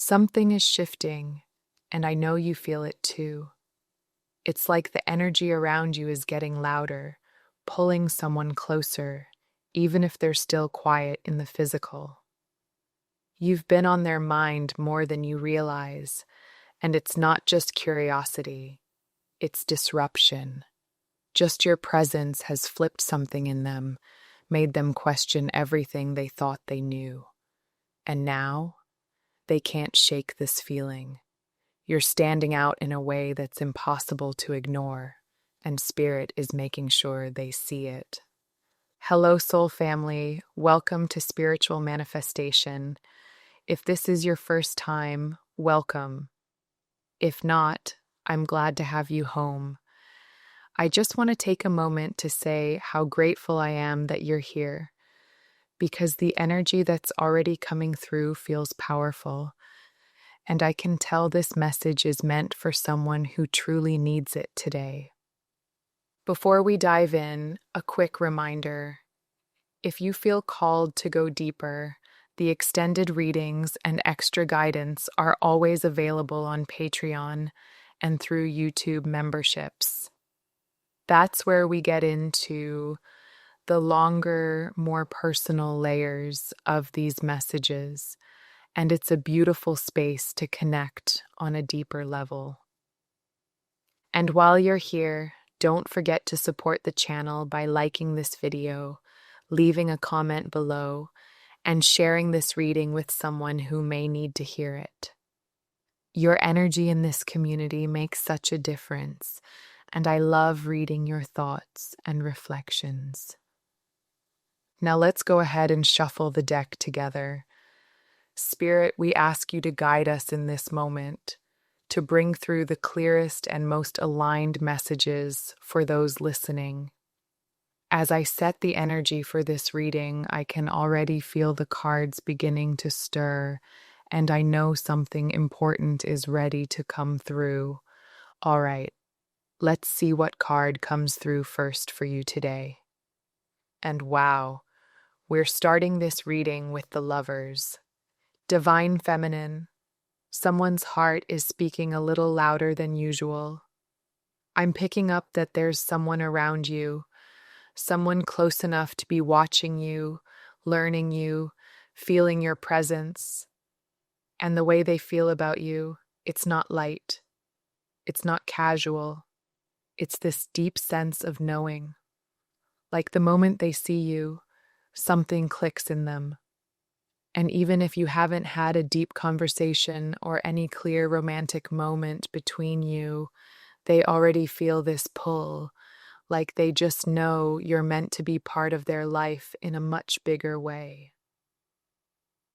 Something is shifting, and I know you feel it too. It's like the energy around you is getting louder, pulling someone closer, even if they're still quiet in the physical. You've been on their mind more than you realize, and it's not just curiosity, it's disruption. Just your presence has flipped something in them, made them question everything they thought they knew. And now, they can't shake this feeling. You're standing out in a way that's impossible to ignore, and Spirit is making sure they see it. Hello, Soul Family. Welcome to Spiritual Manifestation. If this is your first time, welcome. If not, I'm glad to have you home. I just want to take a moment to say how grateful I am that you're here, because the energy that's already coming through feels powerful. And I can tell this message is meant for someone who truly needs it today. Before we dive in, a quick reminder. If you feel called to go deeper, the extended readings and extra guidance are always available on Patreon and through YouTube memberships. That's where we get into the longer, more personal layers of these messages. And it's a beautiful space to connect on a deeper level. And while you're here, don't forget to support the channel by liking this video, leaving a comment below, and sharing this reading with someone who may need to hear it. Your energy in this community makes such a difference, and I love reading your thoughts and reflections. Now let's go ahead and shuffle the deck together. Spirit, we ask you to guide us in this moment, to bring through the clearest and most aligned messages for those listening. As I set the energy for this reading, I can already feel the cards beginning to stir, and I know something important is ready to come through. All right, let's see what card comes through first for you today. And wow, we're starting this reading with the Lovers. Divine Feminine, someone's heart is speaking a little louder than usual. I'm picking up that there's someone around you, someone close enough to be watching you, learning you, feeling your presence. And the way they feel about you, it's not light. It's not casual. It's this deep sense of knowing. Like the moment they see you, something clicks in them. And even if you haven't had a deep conversation or any clear romantic moment between you, they already feel this pull, like they just know you're meant to be part of their life in a much bigger way.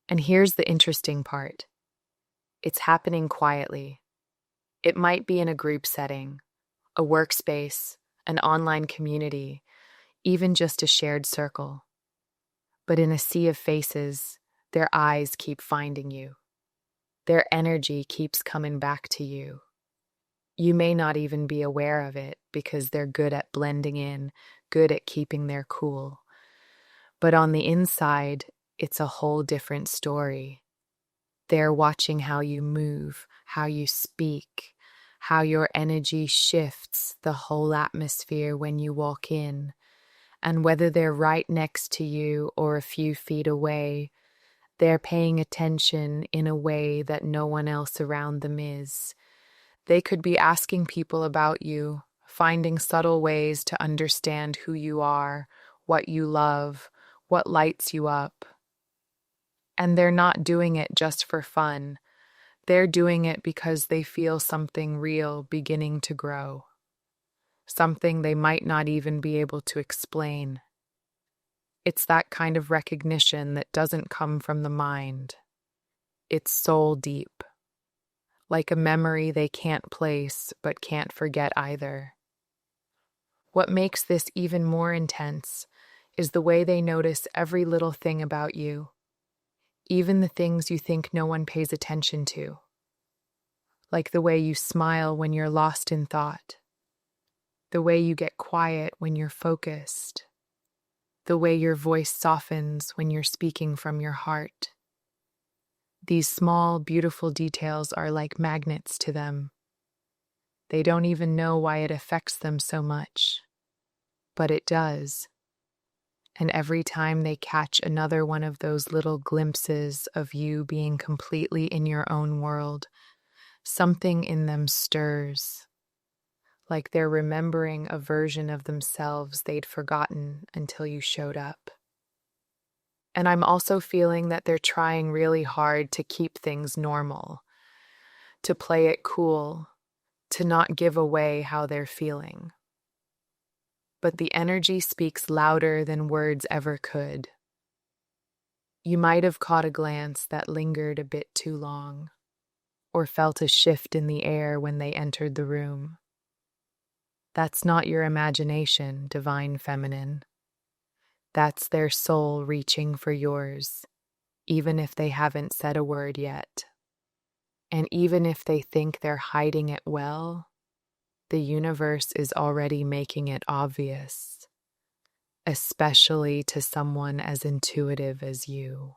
And here's the interesting part. It's happening quietly. It might be in a group setting, a workspace, an online community, even just a shared circle. But in a sea of faces, their eyes keep finding you. Their energy keeps coming back to you. You may not even be aware of it because they're good at blending in, good at keeping their cool. But on the inside, it's a whole different story. They're watching how you move, how you speak, how your energy shifts the whole atmosphere when you walk in. And whether they're right next to you or a few feet away, they're paying attention in a way that no one else around them is. They could be asking people about you, finding subtle ways to understand who you are, what you love, what lights you up. And they're not doing it just for fun. They're doing it because they feel something real beginning to grow. Something they might not even be able to explain. It's that kind of recognition that doesn't come from the mind. It's soul deep. Like a memory they can't place but can't forget either. What makes this even more intense is the way they notice every little thing about you, even the things you think no one pays attention to. Like the way you smile when you're lost in thought, the way you get quiet when you're focused, the way your voice softens when you're speaking from your heart. These small, beautiful details are like magnets to them. They don't even know why it affects them so much, but it does. And every time they catch another one of those little glimpses of you being completely in your own world, something in them stirs, like they're remembering a version of themselves they'd forgotten until you showed up. And I'm also feeling that they're trying really hard to keep things normal, to play it cool, to not give away how they're feeling. But the energy speaks louder than words ever could. You might have caught a glance that lingered a bit too long, or felt a shift in the air when they entered the room. That's not your imagination, divine feminine. That's their soul reaching for yours, even if they haven't said a word yet. And even if they think they're hiding it well, the universe is already making it obvious, especially to someone as intuitive as you.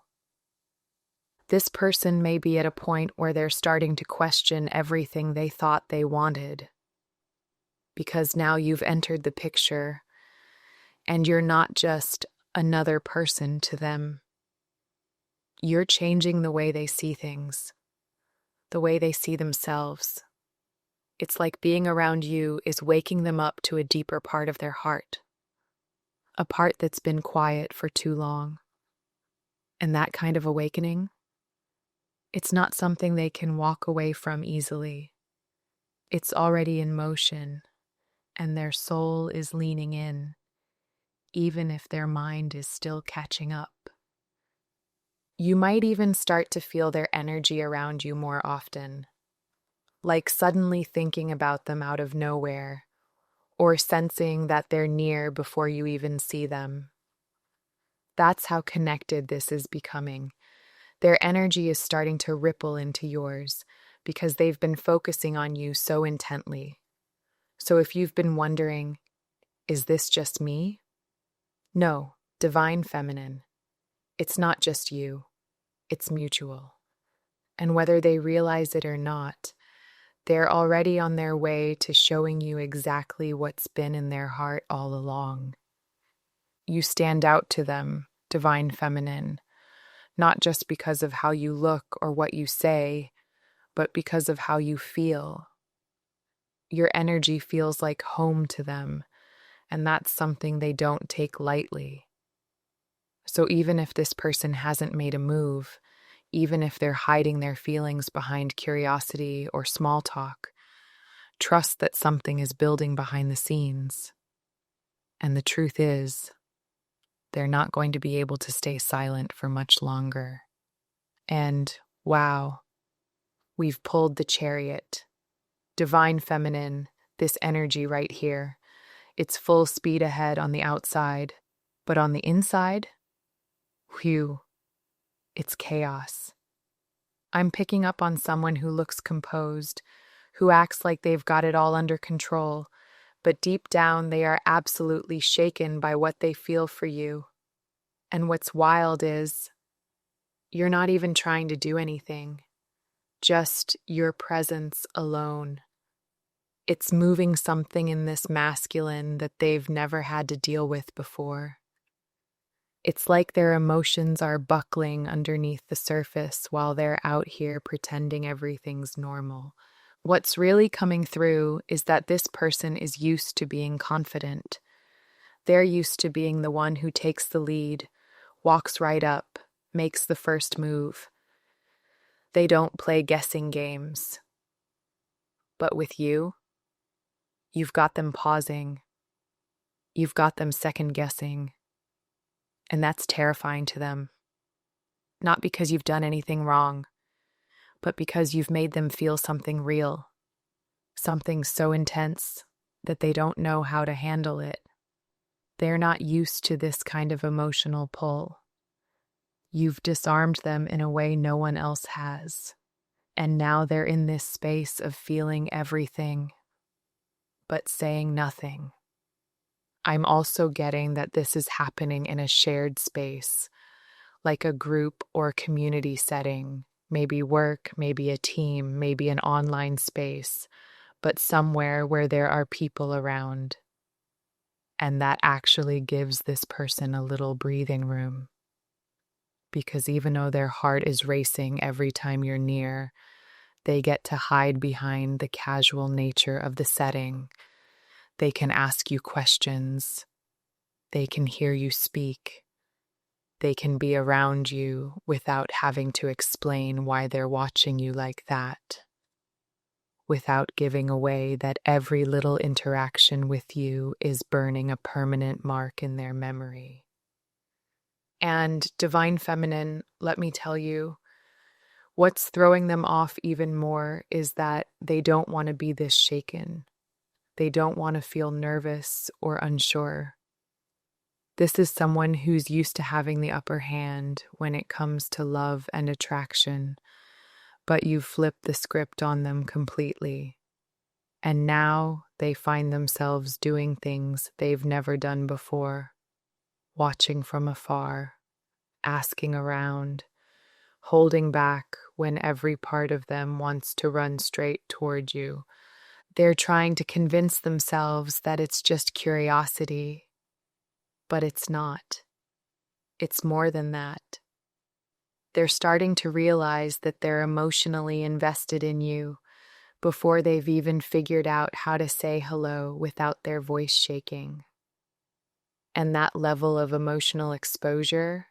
This person may be at a point where they're starting to question everything they thought they wanted, because now you've entered the picture and you're not just another person to them. You're changing the way they see things, the way they see themselves. It's like being around you is waking them up to a deeper part of their heart, a part that's been quiet for too long. And that kind of awakening, it's not something they can walk away from easily. It's already in motion, and their soul is leaning in, even if their mind is still catching up. You might even start to feel their energy around you more often, like suddenly thinking about them out of nowhere, or sensing that they're near before you even see them. That's how connected this is becoming. Their energy is starting to ripple into yours because they've been focusing on you so intently. So if you've been wondering, is this just me? No, divine feminine. It's not just you. It's mutual. And whether they realize it or not, they're already on their way to showing you exactly what's been in their heart all along. You stand out to them, divine feminine, not just because of how you look or what you say, but because of how you feel. Your energy feels like home to them, and that's something they don't take lightly. So even if this person hasn't made a move, even if they're hiding their feelings behind curiosity or small talk, trust that something is building behind the scenes. And the truth is, they're not going to be able to stay silent for much longer. And wow, we've pulled the chariot. Divine feminine, this energy right here. It's full speed ahead on the outside, but on the inside, whew, it's chaos. I'm picking up on someone who looks composed, who acts like they've got it all under control, but deep down they are absolutely shaken by what they feel for you. And what's wild is, you're not even trying to do anything, just your presence alone. It's moving something in this masculine that they've never had to deal with before. It's like their emotions are buckling underneath the surface while they're out here pretending everything's normal. What's really coming through is that this person is used to being confident. They're used to being the one who takes the lead, walks right up, makes the first move. They don't play guessing games. But with you, you've got them pausing. You've got them second guessing. And that's terrifying to them. Not because you've done anything wrong, but because you've made them feel something real. Something so intense that they don't know how to handle it. They're not used to this kind of emotional pull. You've disarmed them in a way no one else has. And now they're in this space of feeling everything, but saying nothing. I'm also getting that this is happening in a shared space, like a group or community setting. Maybe work, maybe a team, maybe an online space, but somewhere where there are people around. And that actually gives this person a little breathing room. Because even though their heart is racing every time you're near, they get to hide behind the casual nature of the setting. They can ask you questions. They can hear you speak. They can be around you without having to explain why they're watching you like that, without giving away that every little interaction with you is burning a permanent mark in their memory. And Divine Feminine, let me tell you, what's throwing them off even more is that they don't want to be this shaken. They don't want to feel nervous or unsure. This is someone who's used to having the upper hand when it comes to love and attraction, but you've flipped the script on them completely. And now they find themselves doing things they've never done before, watching from afar, asking around, holding back when every part of them wants to run straight toward you. They're trying to convince themselves that it's just curiosity, but it's not. It's more than that. They're starting to realize that they're emotionally invested in you before they've even figured out how to say hello without their voice shaking. And that level of emotional exposure,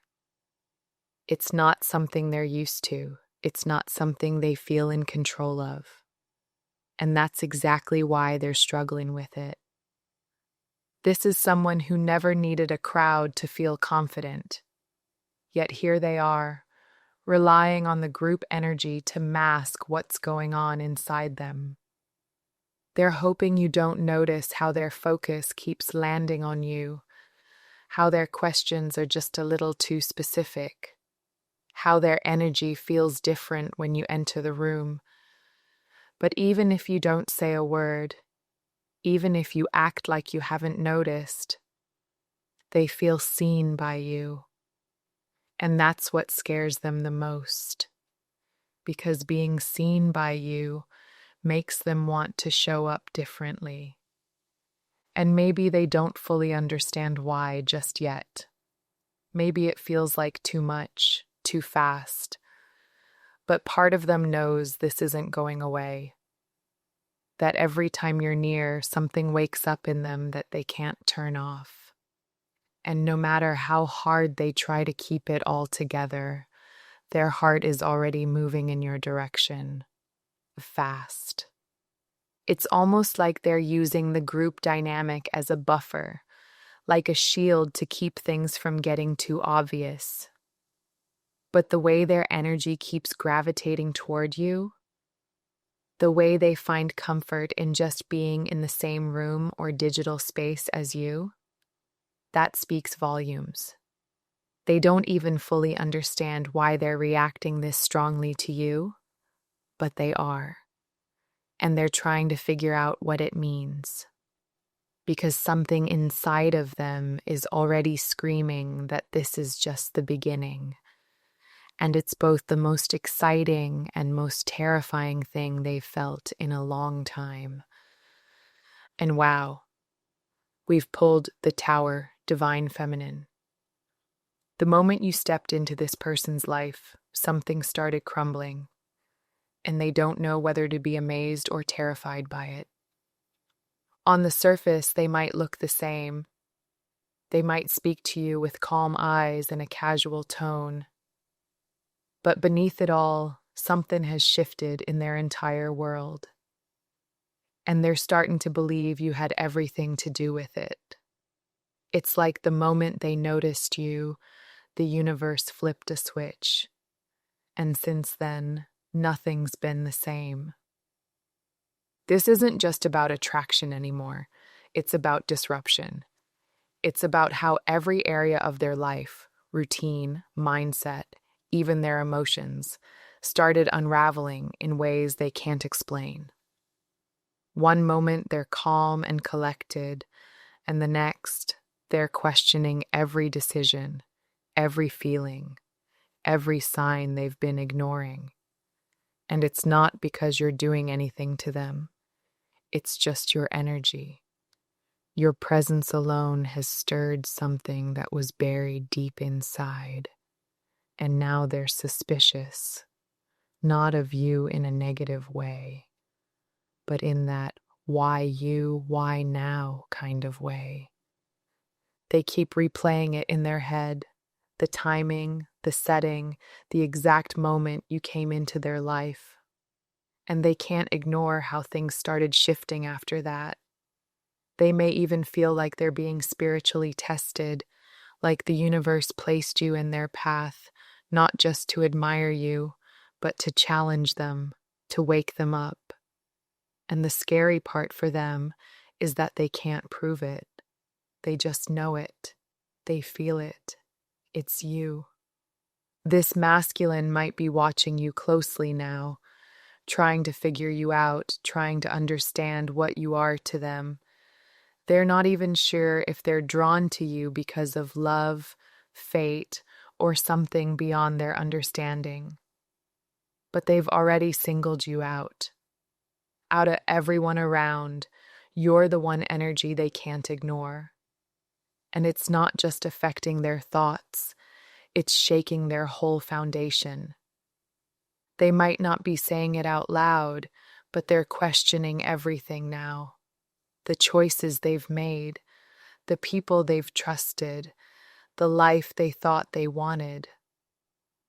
it's not something they're used to. It's not something they feel in control of. And that's exactly why they're struggling with it. This is someone who never needed a crowd to feel confident. Yet here they are, relying on the group energy to mask what's going on inside them. They're hoping you don't notice how their focus keeps landing on you, how their questions are just a little too specific, how their energy feels different when you enter the room. But even if you don't say a word, even if you act like you haven't noticed, they feel seen by you. And that's what scares them the most, because being seen by you makes them want to show up differently. And maybe they don't fully understand why just yet. Maybe it feels like too much, too fast. But part of them knows this isn't going away. That every time you're near, something wakes up in them that they can't turn off. And no matter how hard they try to keep it all together, their heart is already moving in your direction, fast. It's almost like they're using the group dynamic as a buffer, like a shield to keep things from getting too obvious. But the way their energy keeps gravitating toward you, the way they find comfort in just being in the same room or digital space as you, that speaks volumes. They don't even fully understand why they're reacting this strongly to you, but they are. And they're trying to figure out what it means. Because something inside of them is already screaming that this is just the beginning. And it's both the most exciting and most terrifying thing they've felt in a long time. And wow, we've pulled the Tower, Divine Feminine. The moment you stepped into this person's life, something started crumbling, and they don't know whether to be amazed or terrified by it. On the surface, they might look the same. They might speak to you with calm eyes and a casual tone. But beneath it all, something has shifted in their entire world. And they're starting to believe you had everything to do with it. It's like the moment they noticed you, the universe flipped a switch. And since then, nothing's been the same. This isn't just about attraction anymore. It's about disruption. It's about how every area of their life, routine, mindset, even their emotions, started unraveling in ways they can't explain. One moment they're calm and collected, and the next, they're questioning every decision, every feeling, every sign they've been ignoring. And it's not because you're doing anything to them, it's just your energy. Your presence alone has stirred something that was buried deep inside, and now they're suspicious, not of you in a negative way, but in that why you, why now kind of way. They keep replaying it in their head, the timing, the setting, the exact moment you came into their life. And they can't ignore how things started shifting after that. They may even feel like they're being spiritually tested, like the universe placed you in their path, not just to admire you, but to challenge them, to wake them up. And the scary part for them is that they can't prove it. They just know it. They feel it. It's you. This masculine might be watching you closely now, trying to figure you out, trying to understand what you are to them. They're not even sure if they're drawn to you because of love, fate, or something beyond their understanding. But they've already singled you out. Out of everyone around, you're the one energy they can't ignore. And it's not just affecting their thoughts, it's shaking their whole foundation. They might not be saying it out loud, but they're questioning everything now. The choices they've made, the people they've trusted, the life they thought they wanted.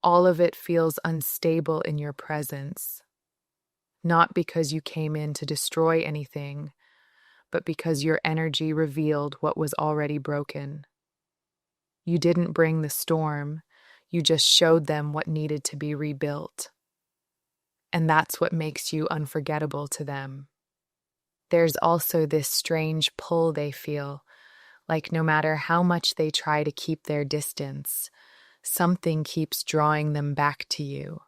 All of it feels unstable in your presence. Not because you came in to destroy anything, but because your energy revealed what was already broken. You didn't bring the storm, you just showed them what needed to be rebuilt. And that's what makes you unforgettable to them. There's also this strange pull they feel, like no matter how much they try to keep their distance, something keeps drawing them back to you.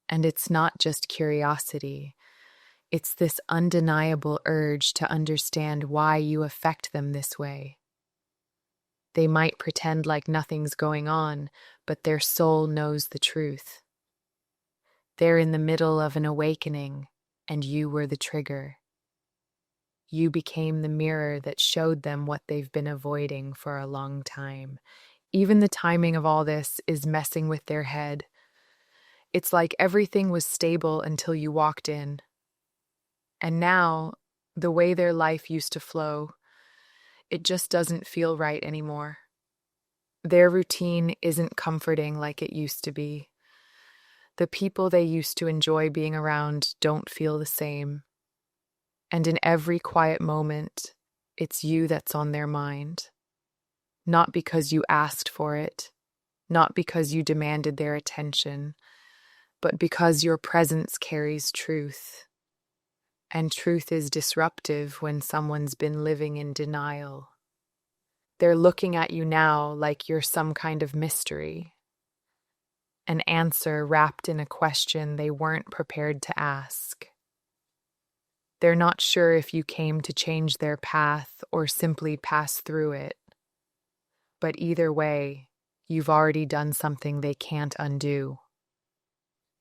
And it's not just curiosity, it's this undeniable urge to understand why you affect them this way. They might pretend like nothing's going on, but their soul knows the truth. They're in the middle of an awakening, and you were the trigger. You became the mirror that showed them what they've been avoiding for a long time. Even the timing of all this is messing with their head. It's like everything was stable until you walked in. And now, the way their life used to flow, it just doesn't feel right anymore. Their routine isn't comforting like it used to be. The people they used to enjoy being around don't feel the same. And in every quiet moment, it's you that's on their mind. Not because you asked for it, not because you demanded their attention, but because your presence carries truth. And truth is disruptive when someone's been living in denial. They're looking at you now like you're some kind of mystery, an answer wrapped in a question they weren't prepared to ask. They're not sure if you came to change their path or simply pass through it. But either way, you've already done something they can't undo.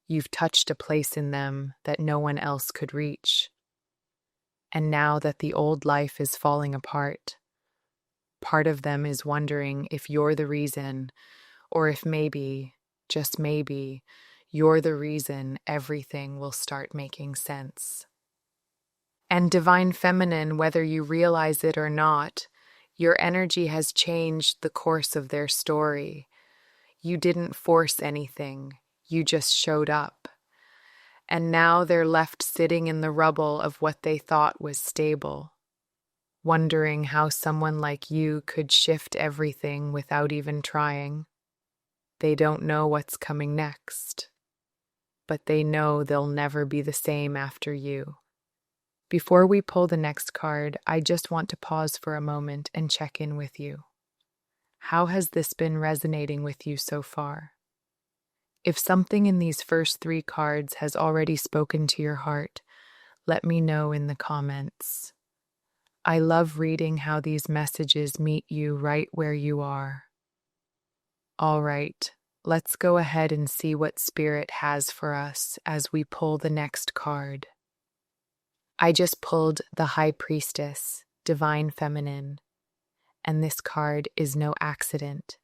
You've touched a place in them that no one else could reach. And now that the old life is falling apart, part of them is wondering if you're the reason, or if maybe, just maybe, you're the reason everything will start making sense. And Divine Feminine, whether you realize it or not, your energy has changed the course of their story. You didn't force anything, you just showed up. And now they're left sitting in the rubble of what they thought was stable, wondering how someone like you could shift everything without even trying. They don't know what's coming next, but they know they'll never be the same after you. Before we pull the next card, I just want to pause for a moment and check in with you. How has this been resonating with you so far? If something in these first 3 cards has already spoken to your heart, let me know in the comments. I love reading how these messages meet you right where you are. All right, Let's go ahead and see what Spirit has for us as we pull the next card. I just pulled the High Priestess, Divine Feminine, and this card is no accident.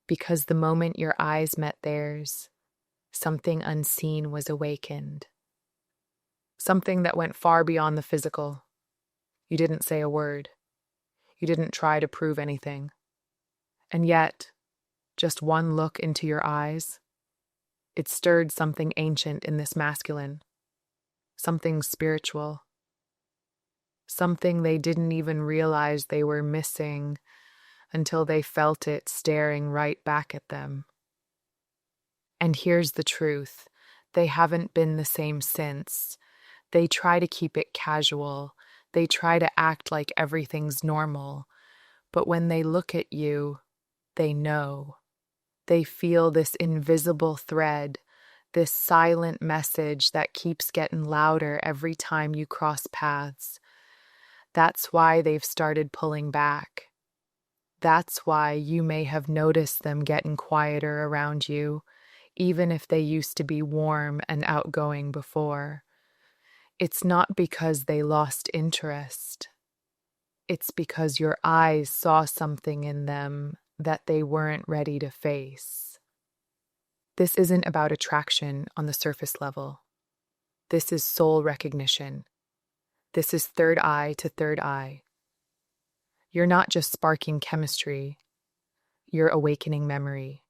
Because the moment your eyes met theirs, something unseen was awakened. Something that went far beyond the physical. You didn't say a word. You didn't try to prove anything. And yet, just one look into your eyes, it stirred something ancient in this masculine, something spiritual, something they didn't even realize they were missing until they felt it staring right back at them. And here's the truth. They haven't been the same since. They try to keep it casual. They try to act like everything's normal. But when they look at you, they know. They feel this invisible thread, this silent message that keeps getting louder every time you cross paths. That's why they've started pulling back. That's why you may have noticed them getting quieter around you, even if they used to be warm and outgoing before. It's not because they lost interest. It's because your eyes saw something in them that they weren't ready to face. This isn't about attraction on the surface level. This is soul recognition. This is third eye to third eye. You're not just sparking chemistry, you're awakening memory.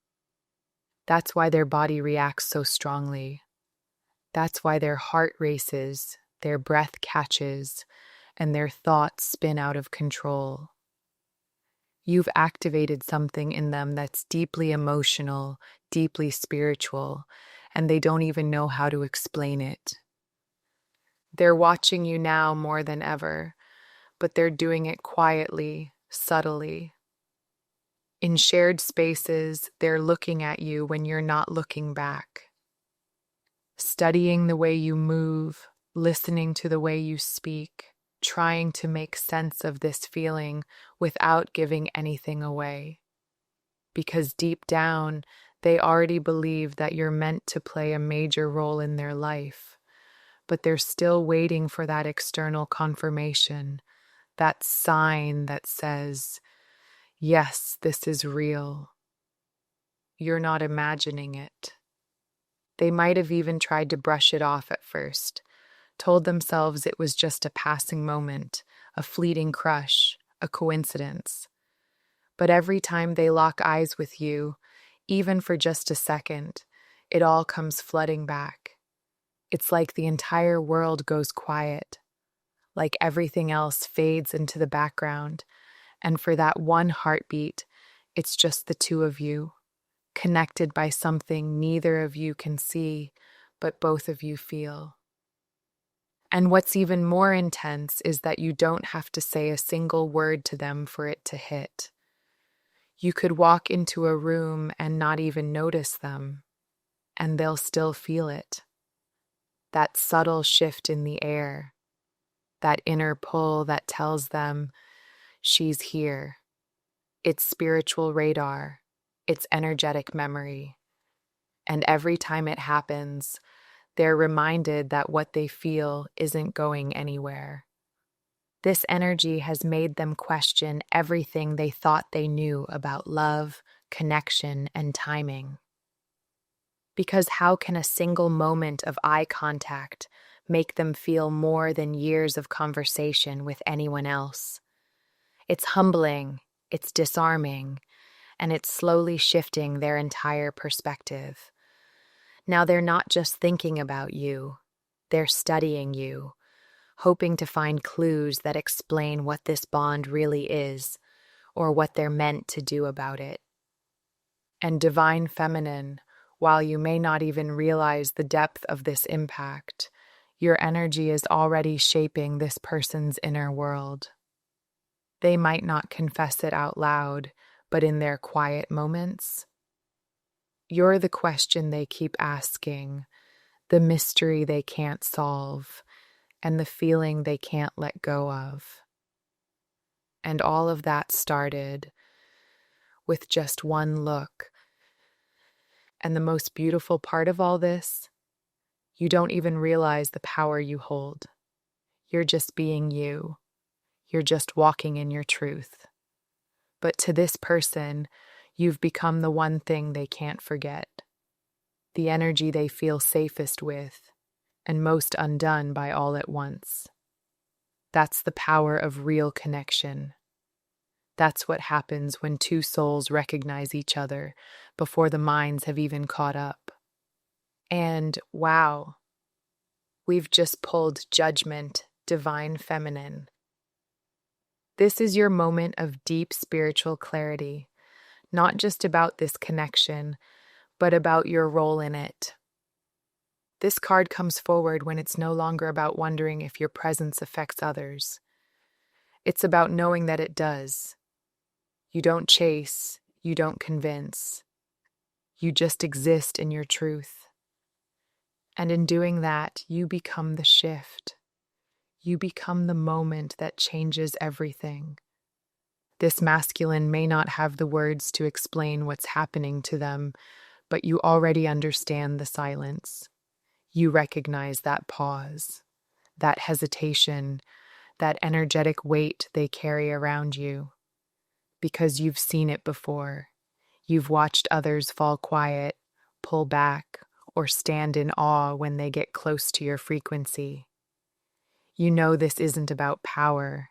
That's why their body reacts so strongly. That's why their heart races, their breath catches, and their thoughts spin out of control. You've activated something in them that's deeply emotional, deeply spiritual, and they don't even know how to explain it. They're watching you now more than ever, but they're doing it quietly, subtly. In shared spaces, they're looking at you when you're not looking back. Studying the way you move, listening to the way you speak, trying to make sense of this feeling without giving anything away. Because deep down, they already believe that you're meant to play a major role in their life, but they're still waiting for that external confirmation, that sign that says, yes, this is real. You're not imagining it. They might have even tried to brush it off at first, told themselves it was just a passing moment, a fleeting crush, a coincidence. But every time they lock eyes with you, even for just a second, it all comes flooding back. It's like the entire world goes quiet, like everything else fades into the background, and for that one heartbeat, it's just the two of you, connected by something neither of you can see, but both of you feel. And what's even more intense is that you don't have to say a single word to them for it to hit. You could walk into a room and not even notice them, and they'll still feel it. That subtle shift in the air, that inner pull that tells them, she's here. It's spiritual radar, it's energetic memory. And every time it happens, they're reminded that what they feel isn't going anywhere. This energy has made them question everything they thought they knew about love, connection, and timing. Because how can a single moment of eye contact make them feel more than years of conversation with anyone else? It's humbling, it's disarming, and it's slowly shifting their entire perspective. Now they're not just thinking about you, they're studying you, hoping to find clues that explain what this bond really is, or what they're meant to do about it. And Divine Feminine, while you may not even realize the depth of this impact, your energy is already shaping this person's inner world. They might not confess it out loud, but in their quiet moments, you're the question they keep asking, the mystery they can't solve, and the feeling they can't let go of. And all of that started with just one look, And the most beautiful part of all this, you don't even realize the power you hold. You're just being you. You're just walking in your truth. But to this person, you've become the one thing they can't forget, the energy they feel safest with, and most undone by all at once. That's the power of real connection. That's what happens when two souls recognize each other before the minds have even caught up. And wow, we've just pulled Judgment, Divine Feminine. This is your moment of deep spiritual clarity, not just about this connection, but about your role in it. This card comes forward when it's no longer about wondering if your presence affects others. It's about knowing that it does. You don't chase, you don't convince. You just exist in your truth. And in doing that, you become the shift. You become the moment that changes everything. This masculine may not have the words to explain what's happening to them, but you already understand the silence. You recognize that pause, that hesitation, that energetic weight they carry around you. Because you've seen it before. You've watched others fall quiet, pull back, or stand in awe when they get close to your frequency. You know this isn't about power,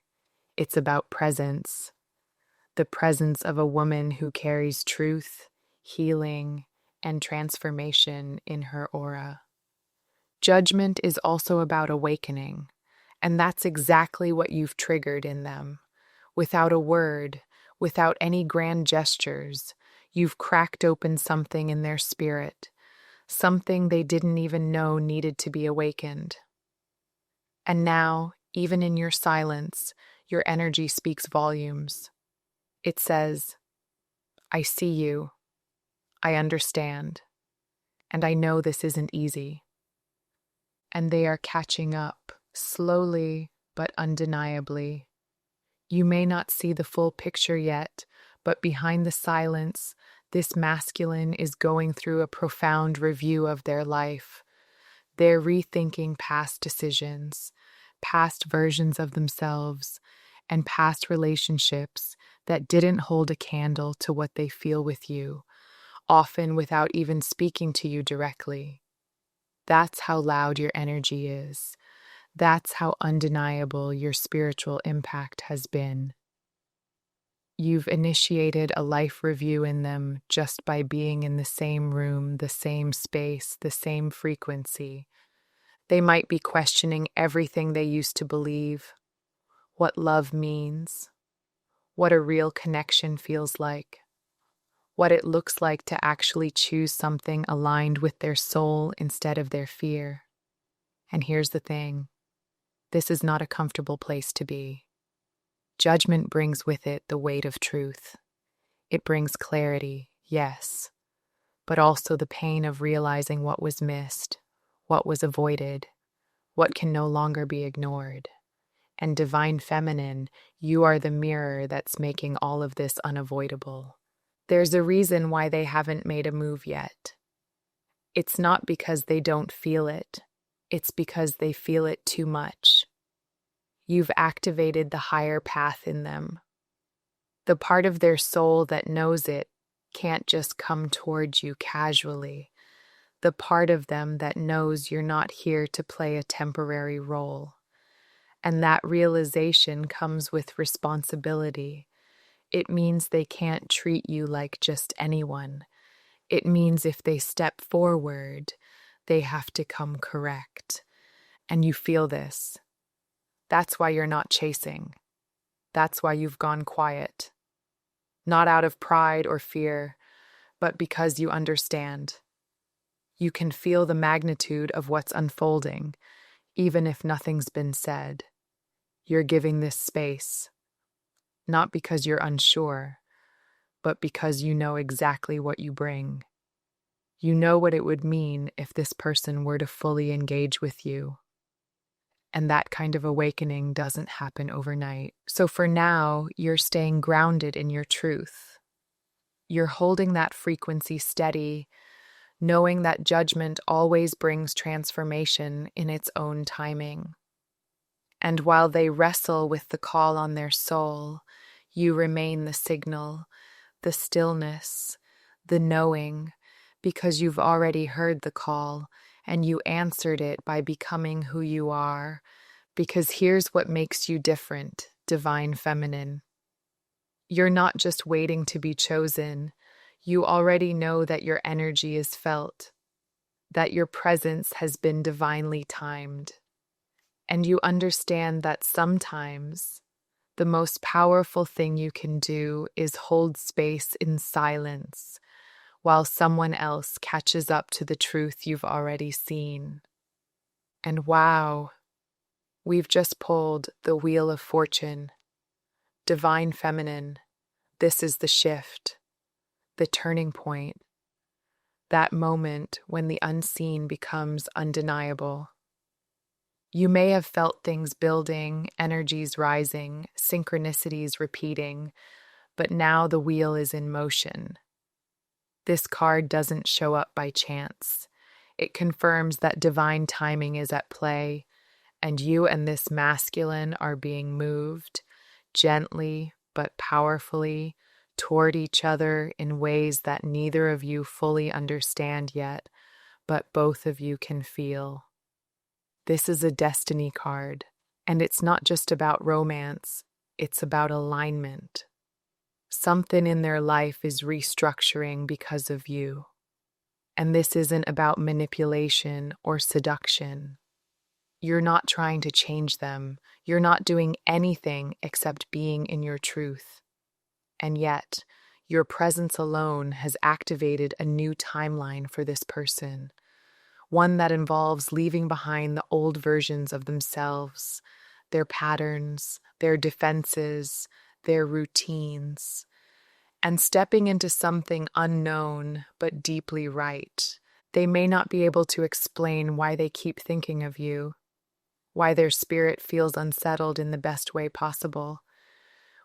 it's about presence. The presence of a woman who carries truth, healing, and transformation in her aura. Judgment is also about awakening, and that's exactly what you've triggered in them. Without a word, without any grand gestures, you've cracked open something in their spirit, something they didn't even know needed to be awakened. And now, even in your silence, your energy speaks volumes. It says, I see you, I understand, and I know this isn't easy. And they are catching up, slowly but undeniably. You may not see the full picture yet, but behind the silence, this masculine is going through a profound review of their life. They're rethinking past decisions, past versions of themselves, and past relationships that didn't hold a candle to what they feel with you, often without even speaking to you directly. That's how loud your energy is. That's how undeniable your spiritual impact has been. You've initiated a life review in them just by being in the same room, the same space, the same frequency. They might be questioning everything they used to believe, what love means, what a real connection feels like, what it looks like to actually choose something aligned with their soul instead of their fear. And here's the thing, this is not a comfortable place to be. Judgment brings with it the weight of truth. It brings clarity, yes, but also the pain of realizing what was missed, what was avoided, what can no longer be ignored. And Divine Feminine, you are the mirror that's making all of this unavoidable. There's a reason why they haven't made a move yet. It's not because they don't feel it. It's because they feel it too much. You've activated the higher path in them. The part of their soul that knows it can't just come towards you casually. The part of them that knows you're not here to play a temporary role. And that realization comes with responsibility. It means they can't treat you like just anyone. It means if they step forward, they have to come correct. And you feel this. That's why you're not chasing. That's why you've gone quiet. Not out of pride or fear, but because you understand. You can feel the magnitude of what's unfolding, even if nothing's been said. You're giving this space, not because you're unsure, but because you know exactly what you bring. You know what it would mean if this person were to fully engage with you. And that kind of awakening doesn't happen overnight. So for now, you're staying grounded in your truth. You're holding that frequency steady, knowing that judgment always brings transformation in its own timing. And while they wrestle with the call on their soul, you remain the signal, the stillness, the knowing, because you've already heard the call and you answered it by becoming who you are. Because here's what makes you different, divine feminine. You're not just waiting to be chosen. You already know that your energy is felt, that your presence has been divinely timed. And you understand that sometimes the most powerful thing you can do is hold space in silence while someone else catches up to the truth you've already seen. And wow, we've just pulled the wheel of fortune. Divine feminine, this is the shift, the turning point, that moment when the unseen becomes undeniable. You may have felt things building, energies rising, synchronicities repeating, but now the wheel is in motion. This card doesn't show up by chance. It confirms that divine timing is at play, and you and this masculine are being moved, gently but powerfully, toward each other in ways that neither of you fully understand yet, but both of you can feel. This is a destiny card, and it's not just about romance, it's about alignment. Something in their life is restructuring because of you. And this isn't about manipulation or seduction. You're not trying to change them. You're not doing anything except being in your truth. And yet, your presence alone has activated a new timeline for this person, one that involves leaving behind the old versions of themselves, their patterns, their defenses, their routines, and stepping into something unknown but deeply right. They may not be able to explain why they keep thinking of you, why their spirit feels unsettled in the best way possible,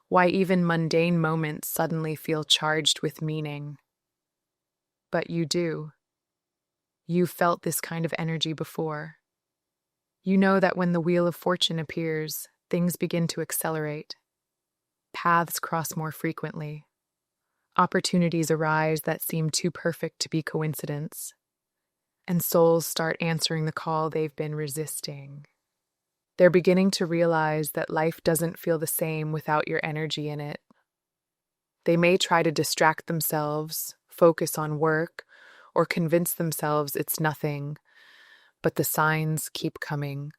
why even mundane moments suddenly feel charged with meaning. But you do. You've felt this kind of energy before. You know that when the wheel of fortune appears, things begin to accelerate. Paths cross more frequently. Opportunities arise that seem too perfect to be coincidence. And souls start answering the call they've been resisting. They're beginning to realize that life doesn't feel the same without your energy in it. They may try to distract themselves, focus on work, or convince themselves it's nothing, but the signs keep coming.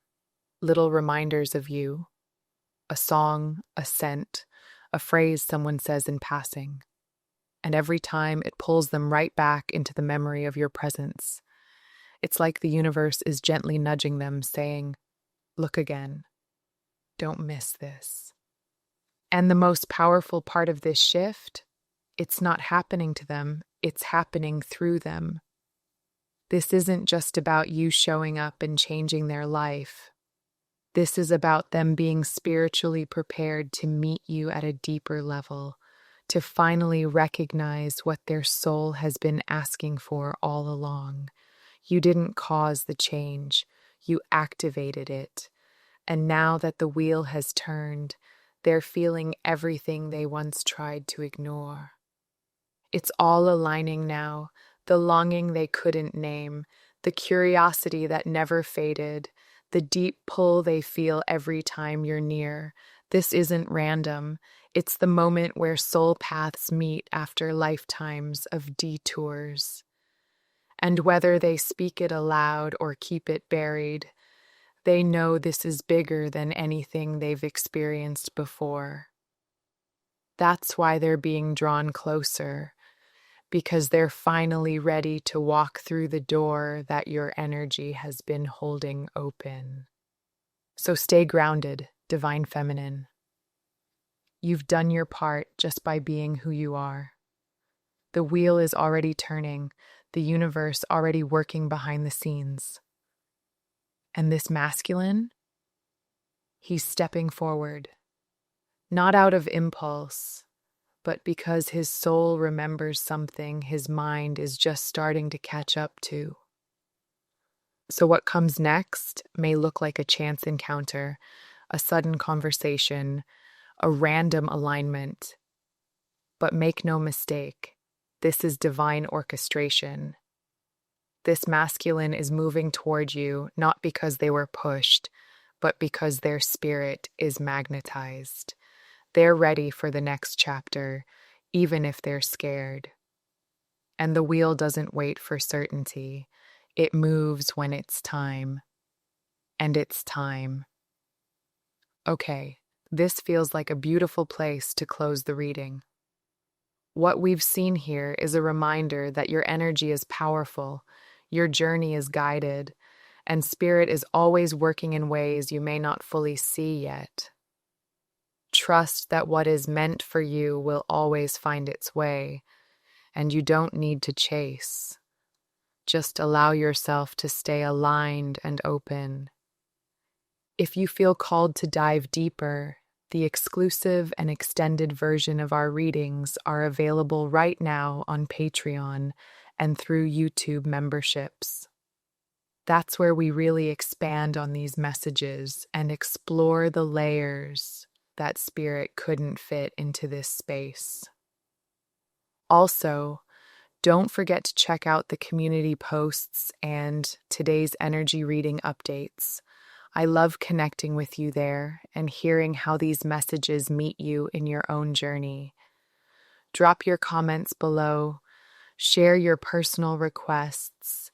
Little reminders of you. A song, a scent, a phrase someone says in passing. And every time it pulls them right back into the memory of your presence. It's like the universe is gently nudging them, saying, "Look again. Don't miss this." And the most powerful part of this shift, it's not happening to them, it's happening through them. This isn't just about you showing up and changing their life. This is about them being spiritually prepared to meet you at a deeper level, to finally recognize what their soul has been asking for all along. You didn't cause the change, you activated it. And now that the wheel has turned, they're feeling everything they once tried to ignore. It's all aligning now, the longing they couldn't name, the curiosity that never faded, the deep pull they feel every time you're near. This isn't random. It's the moment where soul paths meet after lifetimes of detours. And whether they speak it aloud or keep it buried, they know this is bigger than anything they've experienced before. That's why they're being drawn closer, because they're finally ready to walk through the door that your energy has been holding open. So stay grounded, divine feminine. You've done your part just by being who you are. The wheel is already turning, the universe already working behind the scenes. And this masculine, he's stepping forward, not out of impulse, but because his soul remembers something his mind is just starting to catch up to. So, what comes next may look like a chance encounter, a sudden conversation, a random alignment. But make no mistake, this is divine orchestration. This masculine is moving toward you not because they were pushed, but because their spirit is magnetized. They're ready for the next chapter, even if they're scared. And the wheel doesn't wait for certainty. It moves when it's time. And it's time. Okay, this feels like a beautiful place to close the reading. What we've seen here is a reminder that your energy is powerful, your journey is guided, and spirit is always working in ways you may not fully see yet. Trust that what is meant for you will always find its way, and you don't need to chase. Just allow yourself to stay aligned and open. If you feel called to dive deeper, the exclusive and extended version of our readings are available right now on Patreon and through YouTube memberships. That's where we really expand on these messages and explore the layers that spirit couldn't fit into this space. Also, don't forget to check out the community posts and today's energy reading updates. I love connecting with you there and hearing how these messages meet you in your own journey. Drop your comments below, share your personal requests,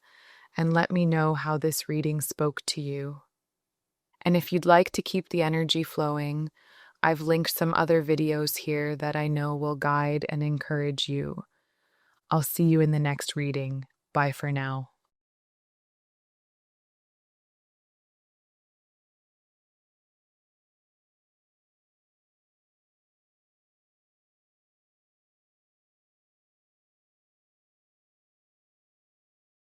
and let me know how this reading spoke to you. And if you'd like to keep the energy flowing, I've linked some other videos here that I know will guide and encourage you. I'll see you in the next reading. Bye for now.